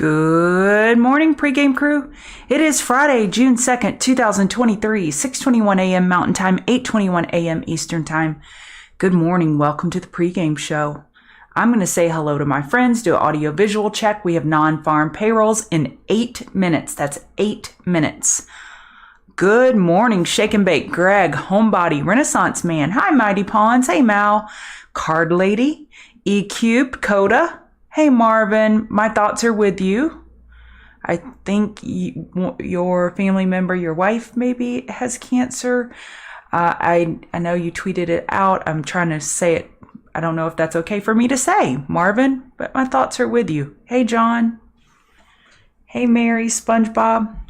Good morning, pregame crew. It is Friday, June 2nd, 2023, 6:21 a.m. Mountain Time, 8:21 a.m. Eastern Time. Good morning. Welcome to the pregame show. I'm going to say hello to my friends, do an audio-visual check. We have non-farm payrolls in 8 minutes. That's 8 minutes. Good morning, Shake and Bake, Greg, Homebody, Renaissance Man. Hi, Mighty Pawns. Hey, Mal, Card Lady, E-Cubed, Coda. Hey, Marvin, my thoughts are with you. I think your family member, your wife maybe has cancer. I know you tweeted it out. I'm trying to say it. I don't know if that's okay for me to say, Marvin, but my thoughts are with you. Hey, John. Hey, Mary, SpongeBob.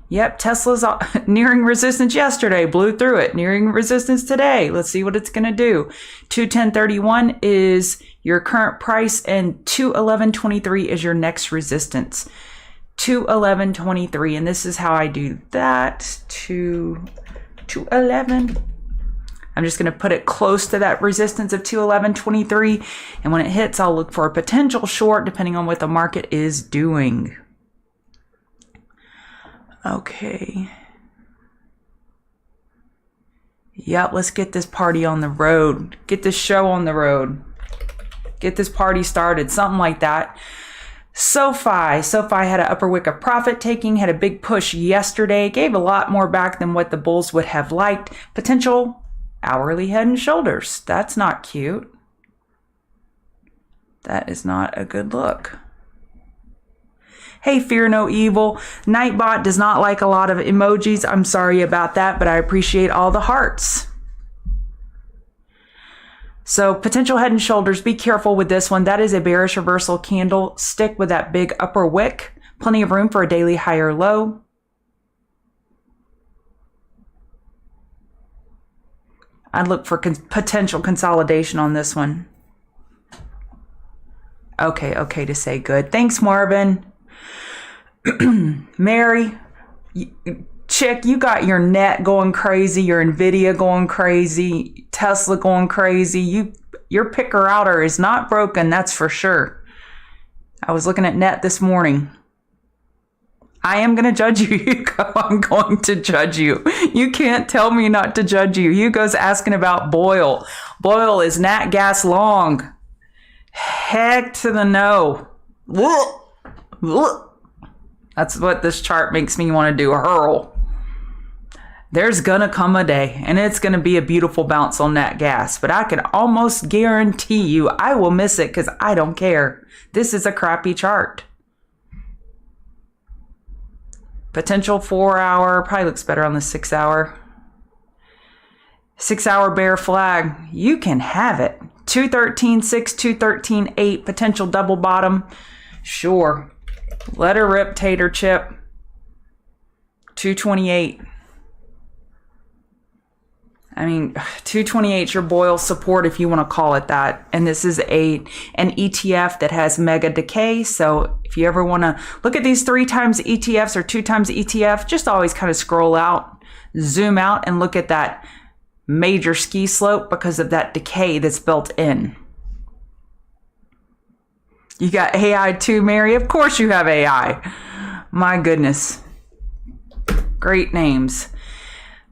Yep, Tesla's nearing resistance yesterday, blew through it. Nearing resistance today. Let's see what it's going to do. 210.31 is your current price and 211.23 is your next resistance. 211.23, and this is how I do that. 211. I'm just going to put it close to that resistance of 211.23, and when it hits, I'll look for a potential short depending on what the market is doing. Okay. Yep, let's get this party on the road. Get this show on the road. Get this party started. Something like that. SoFi had an upper wick of profit taking, had a big push yesterday, gave a lot more back than what the bulls would have liked. Potential hourly head and shoulders. That's not cute. That is not a good look. Hey, Fear No Evil. Nightbot does not like a lot of emojis. I'm sorry about that, but I appreciate all the hearts. So potential head and shoulders, be careful with this one. That is a bearish reversal candle. Stick with that big upper wick. Plenty of room for a daily higher low. I'd look for potential consolidation on this one. Okay to say good. Thanks, Marvin. Mary, Chick, you got your net going crazy, your Nvidia going crazy, Tesla going crazy. Your picker-outer is not broken, that's for sure. I was looking at net this morning. I am going to judge you, Hugo. I'm going to judge you. You can't tell me not to judge you. Hugo's asking about Boyle. Boyle is nat gas long. Heck to the no. That's what this chart makes me want to do, hurl. There's going to come a day, and it's going to be a beautiful bounce on nat gas, but I can almost guarantee you I will miss it because I don't care. This is a crappy chart. Potential 4 hour, probably looks better on the 6 hour. 6 hour bear flag, you can have it. 213.6, 213.8, potential double bottom, sure. Let her rip, Tater Chip. 228. I mean, 228 is your Boyle support if you want to call it that. And this is an ETF that has mega decay. So if you ever want to look at these 3 times ETFs or 2 times ETF, just always kind of scroll out, zoom out, and look at that major ski slope because of that decay that's built in. You got AI too, Mary? Of course you have AI. My goodness. Great names.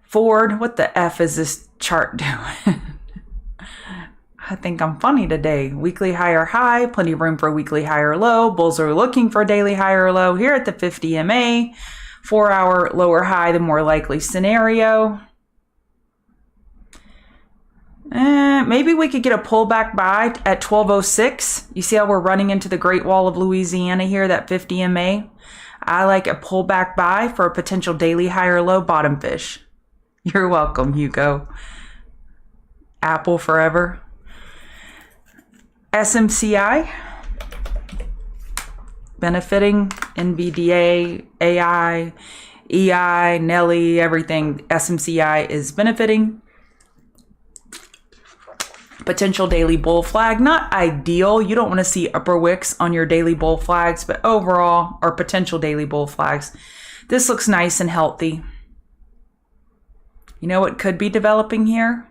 Ford, what the F is this chart doing? I think I'm funny today. Weekly higher high, plenty of room for a weekly higher low. Bulls are looking for a daily higher low here at the 50 MA. 4 hour lower high, the more likely scenario. Maybe we could get a pullback buy at 1206. You see how we're running into the Great Wall of Louisiana here, that 50 MA? I like a pullback buy for a potential daily higher low bottom fish. You're welcome, Hugo. Apple forever. SMCI. Benefiting. NVDA, AI, EI, Nelly, everything. SMCI is benefiting. Potential daily bull flag, not ideal. You don't want to see upper wicks on your daily bull flags, but overall, or potential daily bull flags, this looks nice and healthy. You know what could be developing here?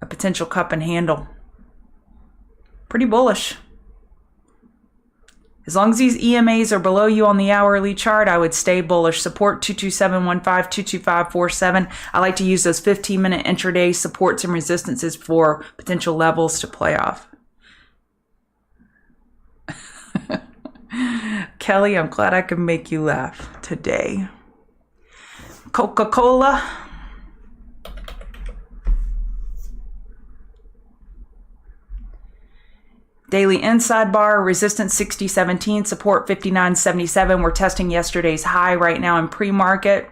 A potential cup and handle. Pretty bullish. As long as these EMAs are below you on the hourly chart, I would stay bullish. Support 22715, 22547. I like to use those 15-minute intraday supports and resistances for potential levels to play off. Kelly, I'm glad I could make you laugh today. Coca-Cola. Daily inside bar, resistance 60.17, support 59.77. We're testing yesterday's high right now in pre-market.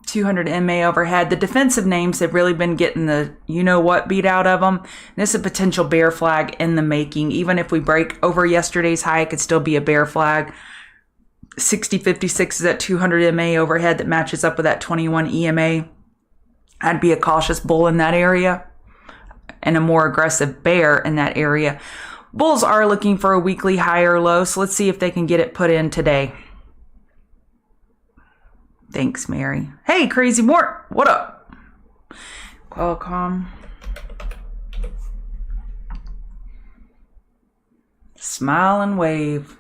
200 MA overhead. The defensive names have really been getting the you-know-what beat out of them. This is a potential bear flag in the making. Even if we break over yesterday's high, it could still be a bear flag. 60.56 is at 200 MA overhead that matches up with that 21 EMA. I'd be a cautious bull in that area and a more aggressive bear in that area. Bulls are looking for a weekly high or low, so let's see if they can get it put in today. Thanks, Mary. Hey, Crazy Mort, what up? Qualcomm. Smile and wave.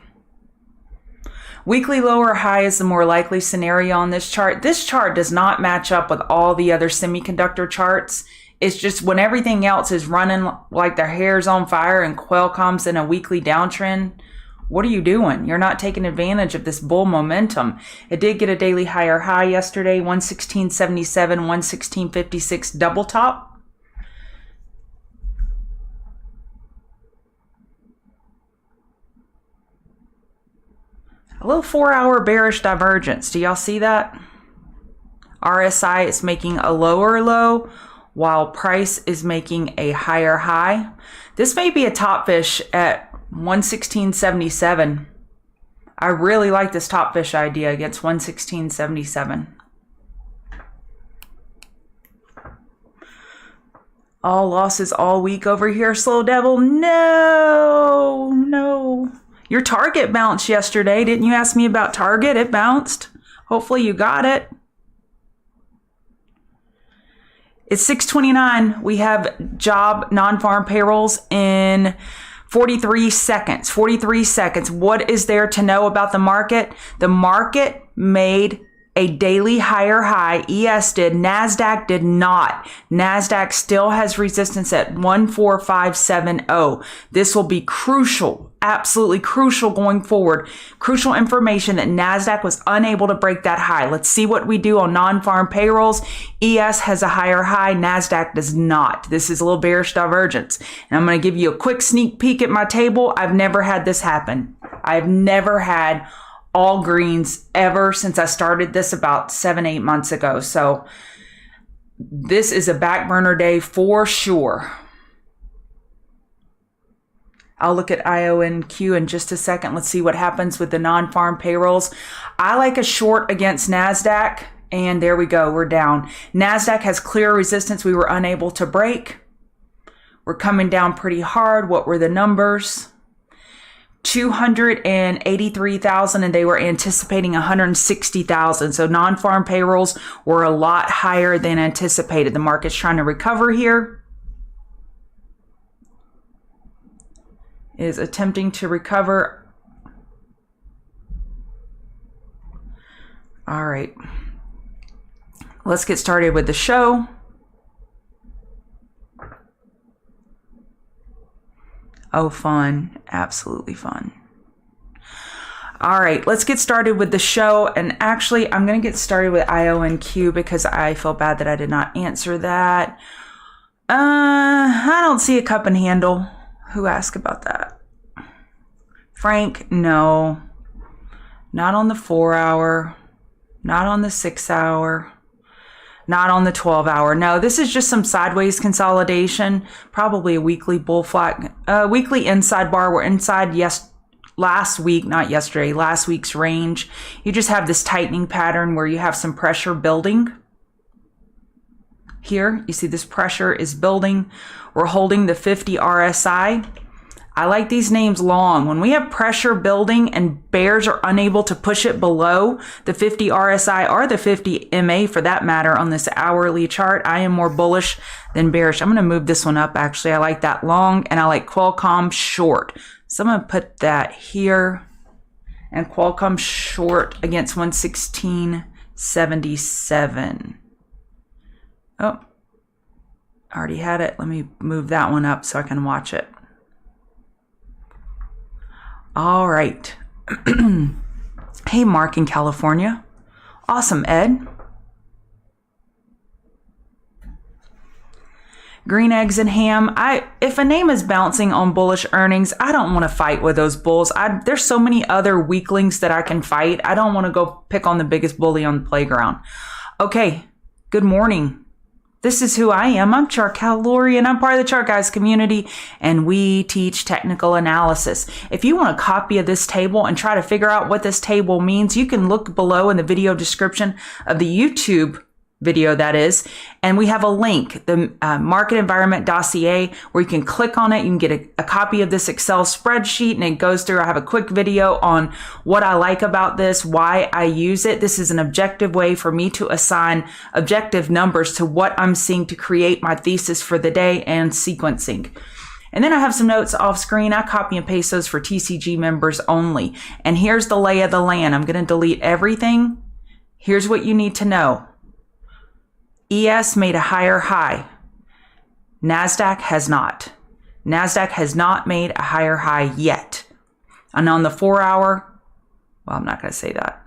Weekly low or high is the more likely scenario on this chart. This chart does not match up with all the other semiconductor charts. It's just when everything else is running like their hair's on fire and Qualcomm's in a weekly downtrend, what are you doing? You're not taking advantage of this bull momentum. It did get a daily higher high yesterday, 116.77, 116.56 double top. A little 4-hour bearish divergence. Do y'all see that? RSI is making a lower low while price is making a higher high. This may be a top fish at 116.77. I really like this top fish idea against 116.77. All losses all week over here, Slow Devil. No. Your Target bounced yesterday. Didn't you ask me about Target? It bounced. Hopefully you got it. It's 6:29. We have job non-farm payrolls in 43 seconds. 43 seconds. What is there to know about the market? The market made a daily higher high. ES did. NASDAQ did not. NASDAQ still has resistance at 14570. This will be crucial, absolutely crucial going forward. Crucial information that NASDAQ was unable to break that high. Let's see what we do on non-farm payrolls. ES has a higher high. NASDAQ does not. This is a little bearish divergence. And I'm going to give you a quick sneak peek at my table. I've never had this happen. I've never had all greens ever since I started this about 7-8 months ago. So this is a back burner day for sure. I'll look at IONQ in just a second. Let's see what happens with the non-farm payrolls. I like a short against NASDAQ, and there we go. We're down. NASDAQ has clear resistance we were unable to break. We're coming down pretty hard. What were the numbers? 283,000, and they were anticipating 160,000. So non-farm payrolls were a lot higher than anticipated. The market's trying to recover here. Is attempting to recover. All right. Let's get started with the show. Oh, fun. Absolutely fun. All right, let's get started with the show. And actually, I'm going to get started with IONQ because I feel bad that I did not answer that. I don't see a cup and handle. Who asked about that? Frank, no. Not on the 4-hour. Not on the 6-hour. Not on the 12-hour. No, this is just some sideways consolidation. Probably a weekly bull flag. Weekly inside bar. We're inside last week, not yesterday, last week's range. You just have this tightening pattern where you have some pressure building. Here, you see this pressure is building. We're holding the 50 RSI. I like these names long. When we have pressure building and bears are unable to push it below the 50 RSI or the 50 MA for that matter on this hourly chart, I am more bullish than bearish. I'm going to move this one up. Actually, I like that long and I like Qualcomm short. So I'm going to put that here and Qualcomm short against 116.77. Oh, I already had it. Let me move that one up so I can watch it. All right. Hey, Mark in California. Awesome, Ed. Green eggs and ham. If a name is bouncing on bullish earnings, I don't want to fight with those bulls. There's so many other weaklings that I can fight. I don't want to go pick on the biggest bully on the playground. Okay. Good morning. This is who I am. I'm Chart Calorie, and I'm part of the Chart Guys community, and we teach technical analysis. If you want a copy of this table and try to figure out what this table means, you can look below in the video description of the YouTube video, that is, and we have a link, the market environment dossier, where you can click on it. You can get a copy of this Excel spreadsheet, and it goes through. I have a quick video on what I like about this, why I use it. This is an objective way for me to assign objective numbers to what I'm seeing to create my thesis for the day and sequencing. And then I have some notes off screen. I copy and paste those for TCG members only. And here's the lay of the land. I'm going to delete everything. Here's what you need to know. ES made a higher high. NASDAQ has not. NASDAQ has not made a higher high yet. And on the 4-hour, well, I'm not going to say that.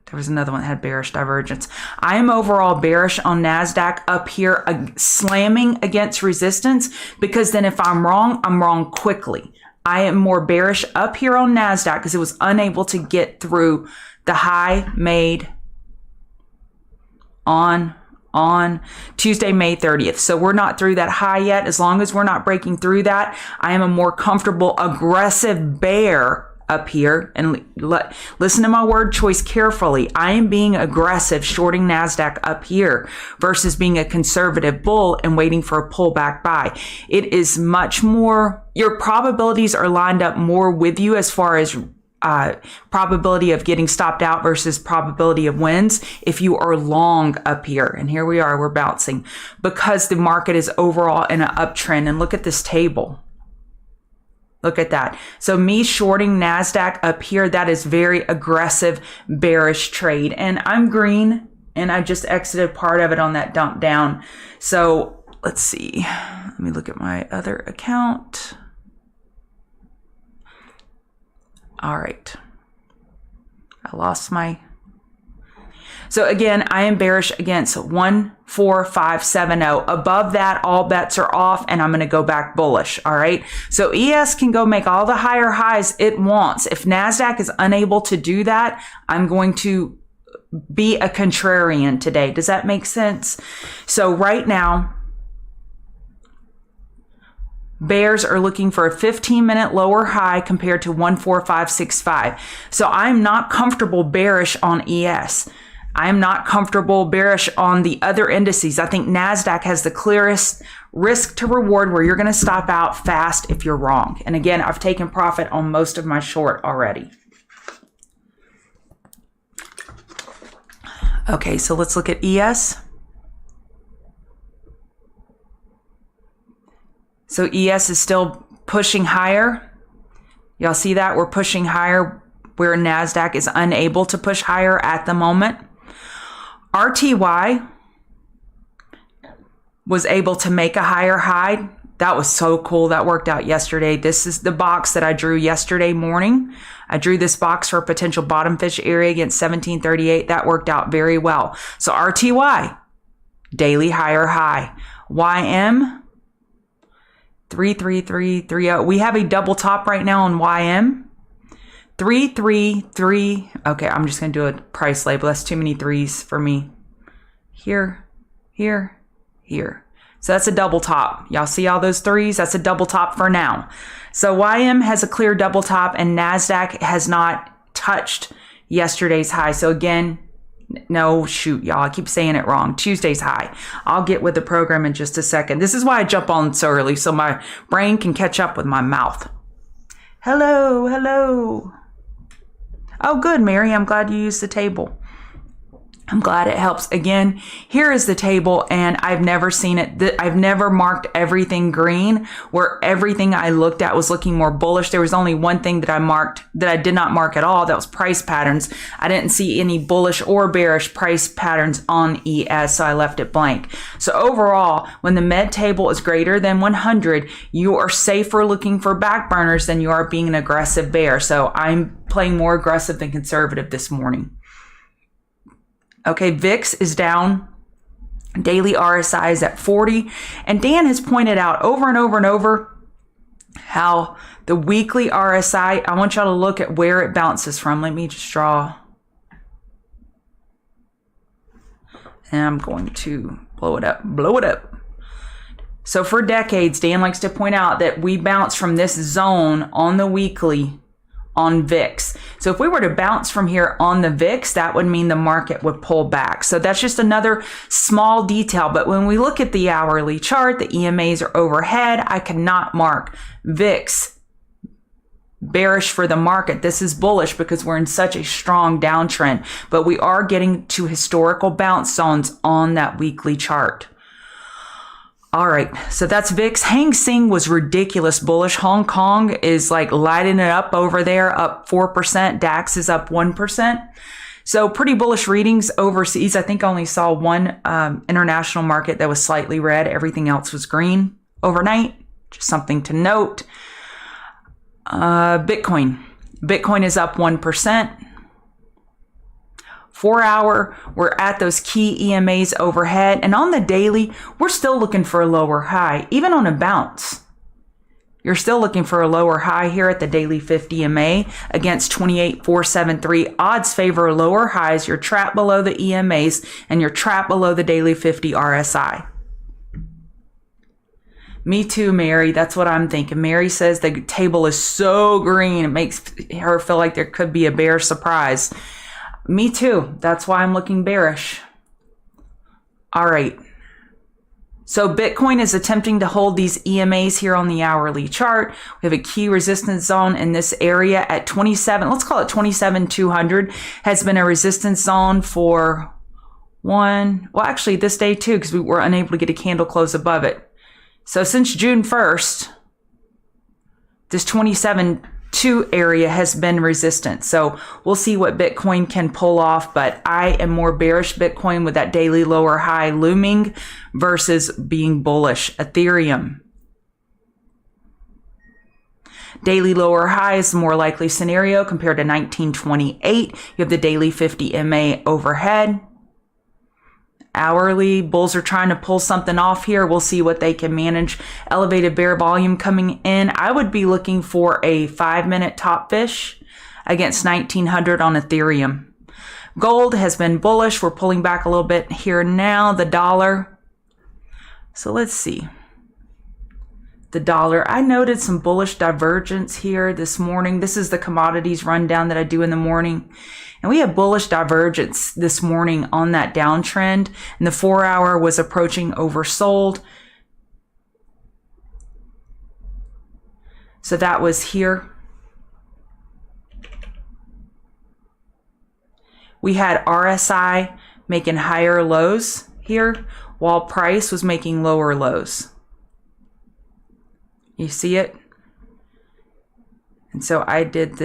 There was another one that had bearish divergence. I am overall bearish on NASDAQ up here, slamming against resistance, because then if I'm wrong quickly. I am more bearish up here on NASDAQ because it was unable to get through the high made on Tuesday, May 30th. So we're not through that high yet. As long as we're not breaking through that, I am a more comfortable, aggressive bear up here. And listen to my word choice carefully. I am being aggressive, shorting NASDAQ up here versus being a conservative bull and waiting for a pullback buy. It is much more, your probabilities are lined up more with you as far as probability of getting stopped out versus probability of wins if you are long up here. And here we are, we're bouncing because the market is overall in an uptrend. And look at this table. Look at that. So me shorting NASDAQ up here, that is very aggressive, bearish trade. And I'm green and I just exited part of it on that dump down. So let's see. Let me look at my other account. All right. I lost my. So again, I am bearish against 14570. Above that, all bets are off, and I'm going to go back bullish. All right. So ES can go make all the higher highs it wants. If NASDAQ is unable to do that, I'm going to be a contrarian today. Does that make sense? So right now, bears are looking for a 15-minute lower high compared to 14565. So I'm not comfortable bearish on ES. I'm not comfortable bearish on the other indices. I think NASDAQ has the clearest risk to reward where you're going to stop out fast if you're wrong. And again, I've taken profit on most of my short already. Okay, so let's look at ES. So ES is still pushing higher. Y'all see that? We're pushing higher where NASDAQ is unable to push higher at the moment. RTY was able to make a higher high. That was so cool. That worked out yesterday. This is the box that I drew yesterday morning. I drew this box for a potential bottom fish area against 1738. That worked out very well. So RTY, daily higher high. YM, 33330. We have a double top right now on YM. 333. Okay, I'm just going to do a price label. That's too many threes for me. Here, here, here. So that's a double top. Y'all see all those threes? That's a double top for now. So YM has a clear double top and NASDAQ has not touched yesterday's high. So again, no, shoot, y'all. I keep saying it wrong. Tuesday's high. I'll get with the program in just a second. This is why I jump on so early, so my brain can catch up with my mouth. Hello, hello. Oh, good, Mary. I'm glad you used the table. I'm glad it helps. Again, here is the table, and I've never seen it. I've never marked everything green, where everything I looked at was looking more bullish. There was only one thing that I marked that I did not mark at all. That was price patterns. I didn't see any bullish or bearish price patterns on ES, so I left it blank. So overall, when the med table is greater than 100, you are safer looking for back burners than you are being an aggressive bear. So I'm playing more aggressive than conservative this morning. Okay, VIX is down. Daily RSI is at 40. And Dan has pointed out over and over and over how the weekly RSI, I want y'all to look at where it bounces from. Let me just draw. And I'm going to blow it up, blow it up. So for decades, Dan likes to point out that we bounce from this zone on the weekly on VIX. So if we were to bounce from here on the VIX, that would mean the market would pull back. So that's just another small detail. But when we look at the hourly chart, the EMAs are overhead. I cannot mark VIX bearish for the market. This is bullish because we're in such a strong downtrend, but we are getting to historical bounce zones on that weekly chart. All right, so that's VIX. Hang Seng was ridiculous bullish. Hong Kong is like lighting it up over there, up 4%. DAX is up 1%. So pretty bullish readings overseas. I think I only saw one international market that was slightly red. Everything else was green overnight. Just something to note. Bitcoin. Bitcoin is up 1%. 4 hour, we're at those key EMAs overhead. And on the daily, we're still looking for a lower high, even on a bounce. You're still looking for a lower high here at the daily 50 EMA against 28,473. Odds favor lower highs. You're trapped below the EMAs and you're trapped below the daily 50 RSI. Me too, Mary. That's what I'm thinking. Mary says the table is so green. It makes her feel like there could be a bear surprise. Me too. That's why I'm looking bearish. All right. So Bitcoin is attempting to hold these EMAs here on the hourly chart. We have a key resistance zone in this area at 27. Let's call it 27,200 has been a resistance zone for actually this day too, because we were unable to get a candle close above it. So since June 1st, this 27.2 area has been resistant. So we'll see what Bitcoin can pull off, but I am more bearish Bitcoin with that daily lower high looming versus being bullish. Ethereum. Daily lower high is the more likely scenario compared to 1928. You have the daily 50 MA overhead. Hourly, bulls are trying to pull something off here. We'll see what they can manage. Elevated bear volume coming in. I would be looking for a 5-minute top fish against 1900 on Ethereum. Gold has been bullish. We're pulling back a little bit here now. The dollar. So let's see. The dollar. I noted some bullish divergence here this morning. This is the commodities rundown that I do in the morning. And we have bullish divergence this morning on that downtrend. And the 4 hour was approaching oversold. So that was here. We had RSI making higher lows here, while price was making lower lows. You see it? And so I did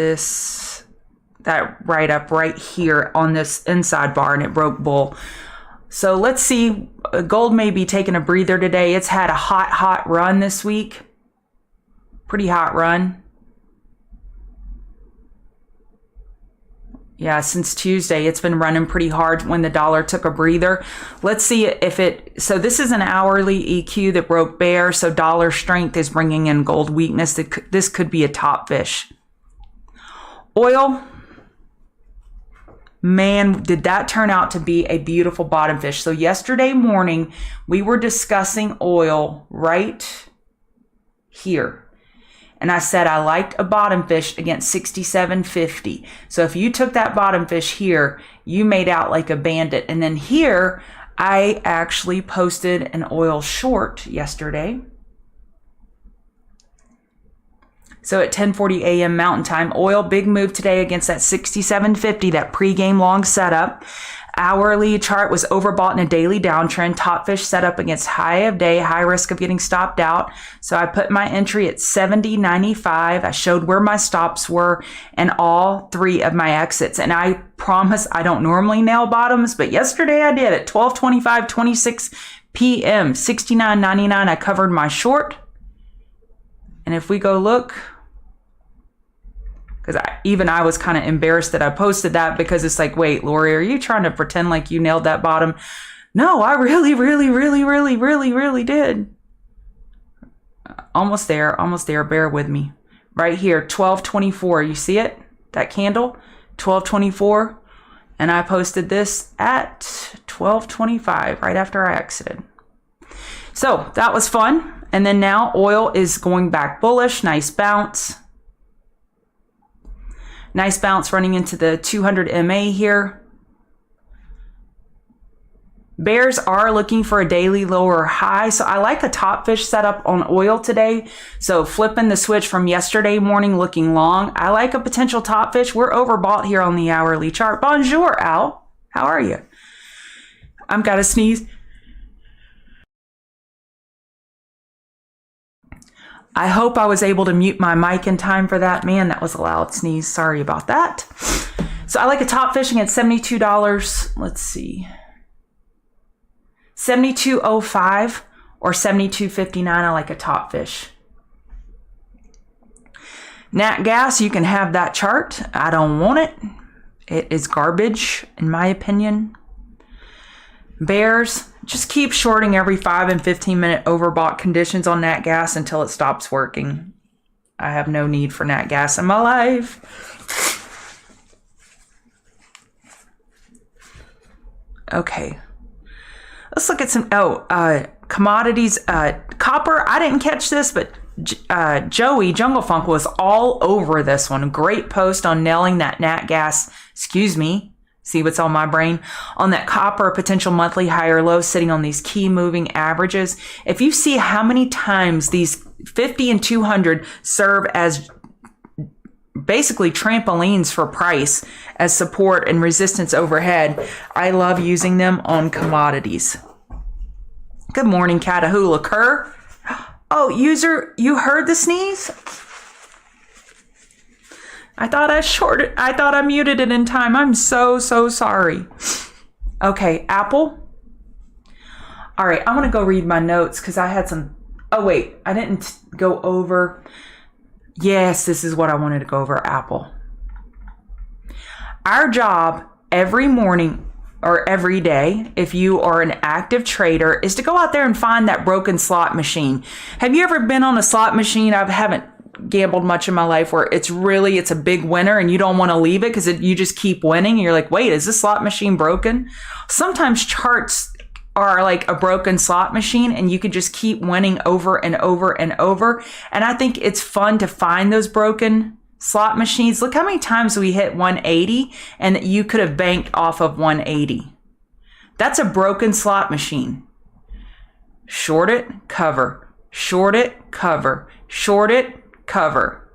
that right up right here on this inside bar, and it broke bull. So let's see. Gold may be taking a breather today. It's had a hot run this week. Pretty hot run. Yeah, since Tuesday, it's been running pretty hard when the dollar took a breather. Let's see if so this is an hourly EQ that broke bear. So dollar strength is bringing in gold weakness. This could be a top fish. Oil. Man, did that turn out to be a beautiful bottom fish. So yesterday morning, we were discussing oil right here. And I said I liked a bottom fish against 67.50. So if you took that bottom fish here, you made out like a bandit. And then here, I actually posted an oil short yesterday. So at 10:40 a.m. Mountain Time, oil, big move today against that 67.50, that pregame long setup. Hourly chart was overbought in a daily downtrend. Top fish set up against high of day, high risk of getting stopped out. So I put my entry at 70.95. I showed where my stops were and all three of my exits. And I promise I don't normally nail bottoms, but yesterday I did at 12:25, 26 p.m., 69.99. I covered my short. And if we go look, because I was kind of embarrassed that I posted that, because it's like, wait, Lori, are you trying to pretend like you nailed that bottom? No, I really, really, really, really, really, really did. Almost there. Bear with me. Right here, 12:24. You see it? That candle, 12:24. And I posted this at 12:25, right after I exited. So that was fun. And then now oil is going back bullish. Nice bounce. Nice bounce running into the 200 MA here. Bears are looking for a daily lower high. So I like a top fish setup on oil today. So flipping the switch from yesterday morning looking long. I like a potential top fish. We're overbought here on the hourly chart. Bonjour, Al. How are you? I've got to sneeze. I hope I was able to mute my mic in time for that. Man, that was a loud sneeze. Sorry about that. So I like a top fishing at $72. Let's see. 72.05 or 72.59. I like a top fish. Nat gas, you can have that chart. I don't want it. It is garbage, in my opinion. Bears, just keep shorting every 5 and 15 minute overbought conditions on nat gas until it stops working. I have no need for nat gas in my life. Okay. Let's look at some, commodities. Copper, I didn't catch this, but Joey Jungle Funk was all over this one. Great post on nailing that nat gas, see what's on my brain, on that copper potential monthly high or low sitting on these key moving averages. If you see how many times these 50 and 200 serve as basically trampolines for price as support and resistance overhead, I love using them on commodities. Good morning, Catahoula Kerr. Oh, user, you heard the sneeze? I thought I muted it in time. I'm so sorry. Okay, Apple. All right, I'm going to go read my notes because I had some. Oh, wait, I didn't go over. Yes, this is what I wanted to go over, Apple. Our job every morning or every day, if you are an active trader, is to go out there and find that broken slot machine. Have you ever been on a slot machine? I haven't gambled much in my life where it's a big winner and you don't want to leave it because you just keep winning. And you're like, wait, is this slot machine broken? Sometimes charts are like a broken slot machine and you can just keep winning over and over and over. And I think it's fun to find those broken slot machines. Look how many times we hit 180 and you could have banked off of 180. That's a broken slot machine. Short it, cover. Short it, cover. Short it, cover.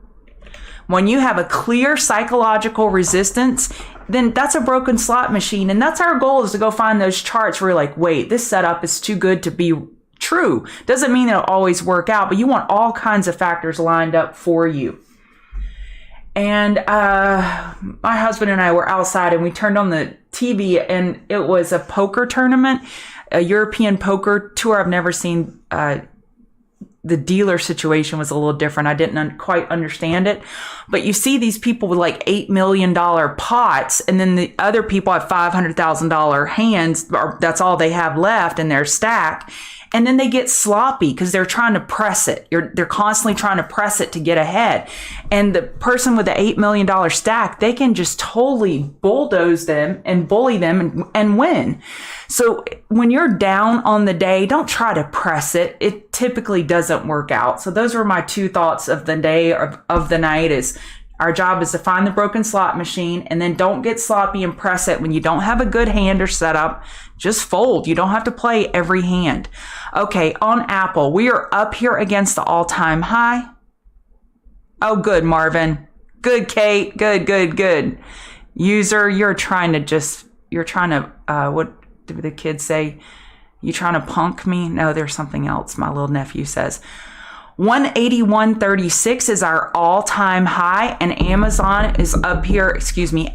When you have a clear psychological resistance, then that's a broken slot machine. And that's our goal, is to go find those charts where you're like, wait, this setup is too good to be true. Doesn't mean it'll always work out, but you want all kinds of factors lined up for you. And my husband and I were outside and we turned on the TV and it was a poker tournament, a European poker tour. I've never seen. The dealer situation was a little different. I didn't quite understand it. But you see these people with like $8 million pots, and then the other people have $500,000 hands, or that's all they have left in their stack. And then they get sloppy because they're trying to press it. They're constantly trying to press it to get ahead. And the person with the $8 million stack, they can just totally bulldoze them and bully them and win. So when you're down on the day, don't try to press it. It typically doesn't work out. So those were my two thoughts of the day, of the night, is our job is to find the broken slot machine, and then don't get sloppy and press it when you don't have a good hand or setup. Just fold. You don't have to play every hand. Okay, on Apple, we are up here against the all-time high. Oh, good, Marvin. Good, Kate. Good. User, you're trying to, what do the kids say? You trying to punk me? No, there's something else. My little nephew says. 181.36 is our all-time high, and Amazon is up here,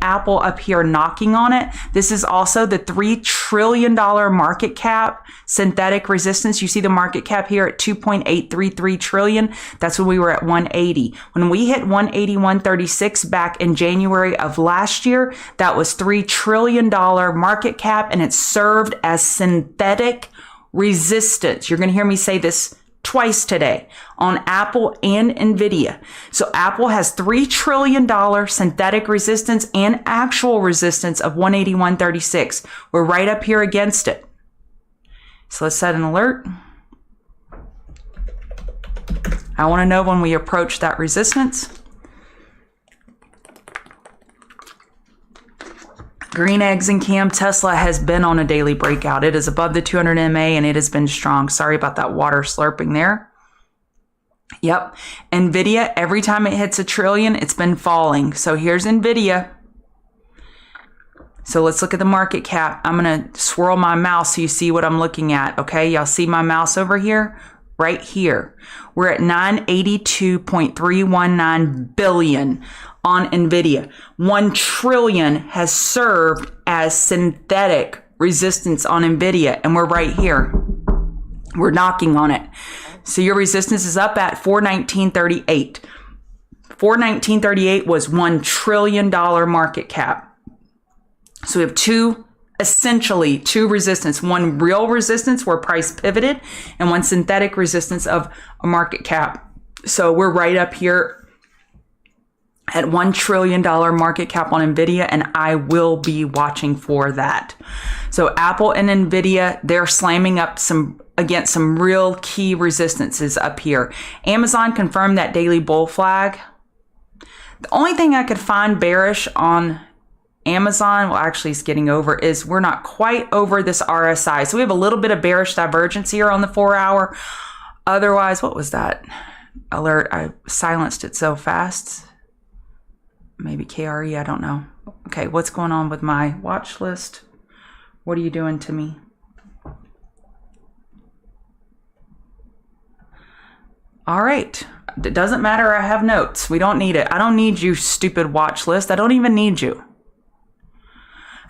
Apple up here knocking on it. This is also the $3 trillion market cap synthetic resistance. You see the market cap here at 2.833 trillion. That's when we were at 180. When we hit 181.36 back in January of last year, that was $3 trillion market cap, and it served as synthetic resistance. You're going to hear me say this twice today on Apple and Nvidia. So Apple has $3 trillion synthetic resistance and actual resistance of 181.36. We're right up here against it. So let's set an alert. I want to know when we approach that resistance. Green eggs and Cam, Tesla has been on a daily breakout. It is above the 200 MA and it has been strong. Sorry about that water slurping there. Yep. Nvidia, every time it hits $1 trillion, it's been falling. So here's Nvidia. So let's look at the market cap. I'm going to swirl my mouse so you see what I'm looking at. Okay. Y'all see my mouse over here? Right here. We're at 982.319 billion on Nvidia. 1 trillion has served as synthetic resistance on Nvidia, and we're right here. We're knocking on it. So your resistance is up at 419.38. 419.38 was $1 trillion market cap. So we have essentially two resistance, one real resistance where price pivoted and one synthetic resistance of a market cap. So we're right up here at $1 trillion market cap on Nvidia, and I will be watching for that. So Apple and Nvidia, they're slamming up against some real key resistances up here. Amazon confirmed that daily bull flag. The only thing I could find bearish on Amazon, well, actually it's getting over, is we're not quite over this RSI. So we have a little bit of bearish divergence here on the 4 hour. Otherwise, what was that alert? I silenced it so fast. Maybe KRE, I don't know. Okay, what's going on with my watch list? What are you doing to me? All right. It doesn't matter. I have notes. We don't need it. I don't need you, stupid watch list. I don't even need you.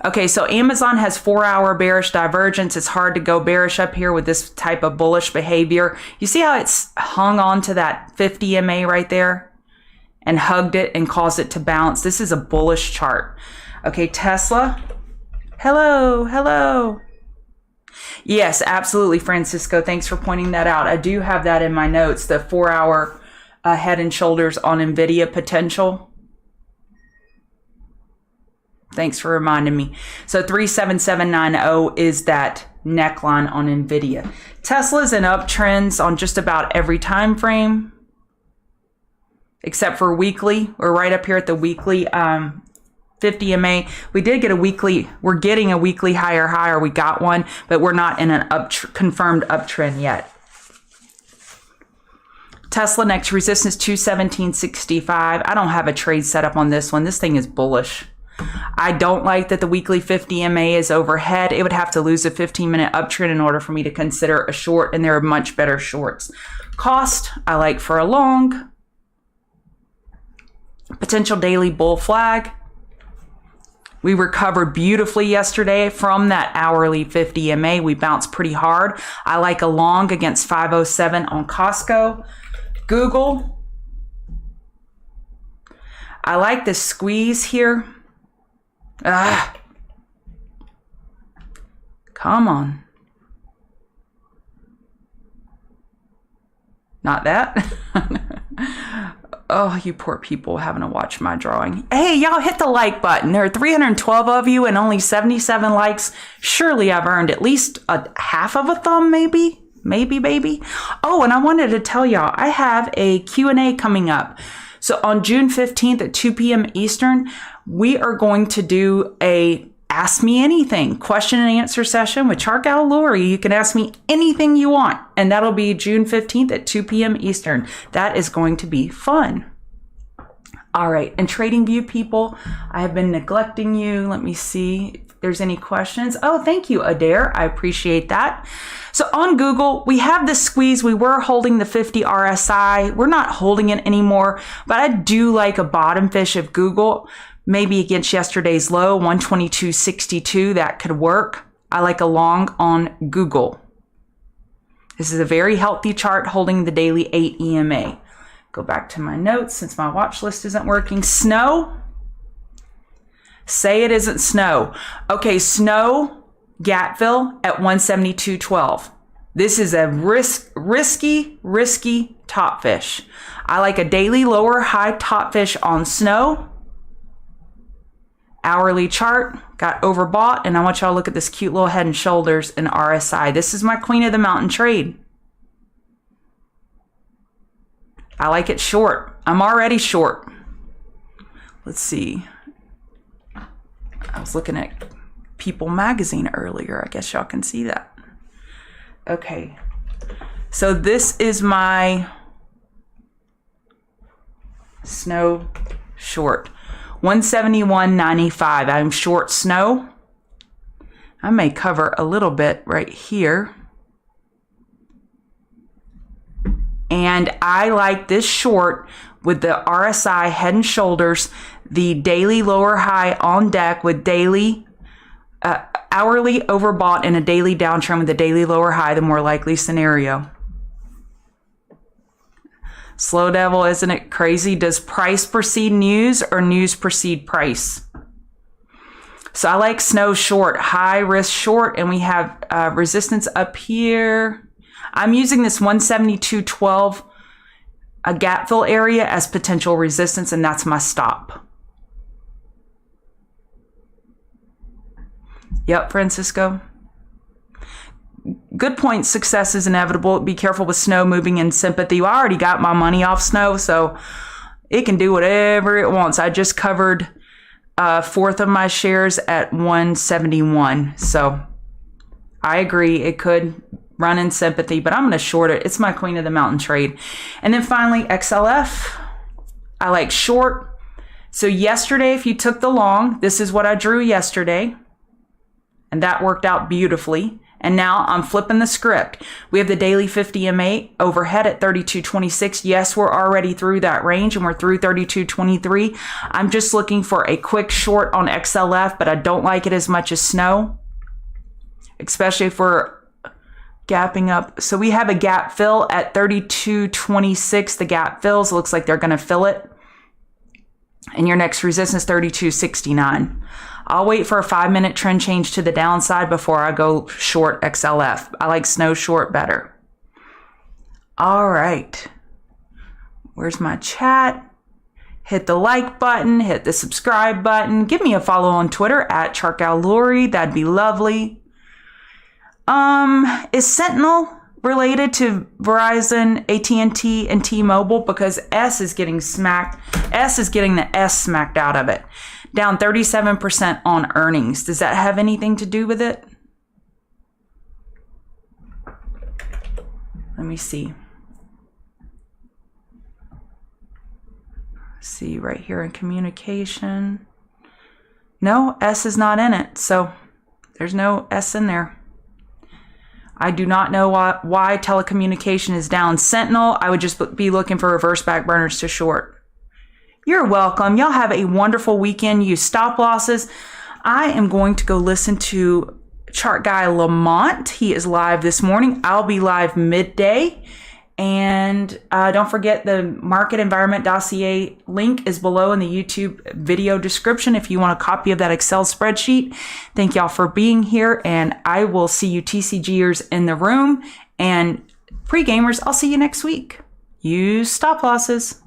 Okay, so Amazon has 4 hour bearish divergence. It's hard to go bearish up here with this type of bullish behavior. You see how it's hung on to that 50 MA right there and hugged it and caused it to bounce? This is a bullish chart. Okay, Tesla. Hello. Yes, absolutely, Francisco. Thanks for pointing that out. I do have that in my notes, the 4 hour head and shoulders on Nvidia potential. Thanks for reminding me. So 37790 is that neckline on Nvidia. Tesla's in uptrends on just about every time frame, except for weekly. We're right up here at the weekly 50 MA. We did get a weekly, we're getting a weekly higher high, or we got one, but we're not in an confirmed uptrend yet. Tesla next resistance 217.65. I don't have a trade set up on this one. This thing is bullish. I don't like that the weekly 50 MA is overhead. It would have to lose a 15-minute uptrend in order for me to consider a short, and there are much better shorts. Cost, I like for a long. Potential daily bull flag. We recovered beautifully yesterday from that hourly 50 MA. We bounced pretty hard. I like a long against 507 on Costco. Google. I like this squeeze here. Come on. Not that. Oh, you poor people having to watch my drawing. Hey, y'all hit the like button. There are 312 of you and only 77 likes. Surely I've earned at least a half of a thumb, maybe. Maybe, baby. Oh, and I wanted to tell y'all, I have a Q&A coming up. So on June 15th at 2 p.m. Eastern, we are going to do a Ask Me Anything question and answer session with Chargal Lori. You can ask me anything you want, and that'll be June 15th at 2 p.m. Eastern. That is going to be fun. All right, and TradingView people, I have been neglecting you. Let me see if there's any questions. Oh, thank you, Adair. I appreciate that. So on Google, we have this squeeze. We were holding the 50 RSI. We're not holding it anymore, but I do like a bottom fish of Google, maybe against yesterday's low, 122.62. That could work. I like a long on Google. This is a very healthy chart holding the daily 8 EMA. Go back to my notes since my watch list isn't working. Snow. Say it isn't snow. Okay, snow, gap fill at 172.12. This is a risky top fish. I like a daily lower high top fish on snow. Hourly chart, got overbought, and I want y'all to look at this cute little head and shoulders in RSI. This is my queen of the mountain trade. I like it short. I'm already short. Let's see. I was looking at People magazine earlier. I guess y'all can see that. Okay. So this is my snow short. 171.95. I'm short snow. I may cover a little bit right here. And I like this short with the RSI head and shoulders, the daily lower high on deck with daily, hourly overbought and a daily downtrend with a daily lower high, the more likely scenario. Slow devil, isn't it crazy? Does price precede news or news precede price? So I like snow short, high risk short, and we have resistance up here. I'm using this 172.12 a gap fill area as potential resistance, and that's my stop. Yep, Francisco. Good point. Success is inevitable. Be careful with snow moving in sympathy. Well, I already got my money off snow, so it can do whatever it wants. I just covered a fourth of my shares at 171. So I agree. It could run in sympathy, but I'm going to short it. It's my queen of the mountain trade. And then finally, XLF. I like short. So yesterday, if you took the long, this is what I drew yesterday. And that worked out beautifully. And now I'm flipping the script. We have the daily 50 MA overhead at 32.26. Yes, we're already through that range and we're through 32.23. I'm just looking for a quick short on XLF, but I don't like it as much as snow, especially if we're gapping up. So we have a gap fill at 32.26. The gap fills, looks like they're going to fill it. And your next resistance, 32.69. I'll wait for a 5-minute trend change to the downside before I go short XLF. I like snow short better. All right. Where's my chat? Hit the like button, hit the subscribe button. Give me a follow on Twitter at ChartGalLori. That'd be lovely. Is Sentinel related to Verizon, AT&T, and T-Mobile? Because S is getting the S smacked out of it. Down 37% on earnings. Does that have anything to do with it? Let me see. See right here in communication. No, S is not in it. So there's no S in there. I do not know why telecommunication is down. Sentinel, I would just be looking for reverse back burners to short. You're welcome. Y'all have a wonderful weekend. Use stop losses. I am going to go listen to chart guy Lamont. He is live this morning. I'll be live midday. And don't forget the market environment dossier link is below in the YouTube video description if you want a copy of that Excel spreadsheet. Thank y'all for being here. And I will see you TCGers in the room. And pre-gamers, I'll see you next week. Use stop losses.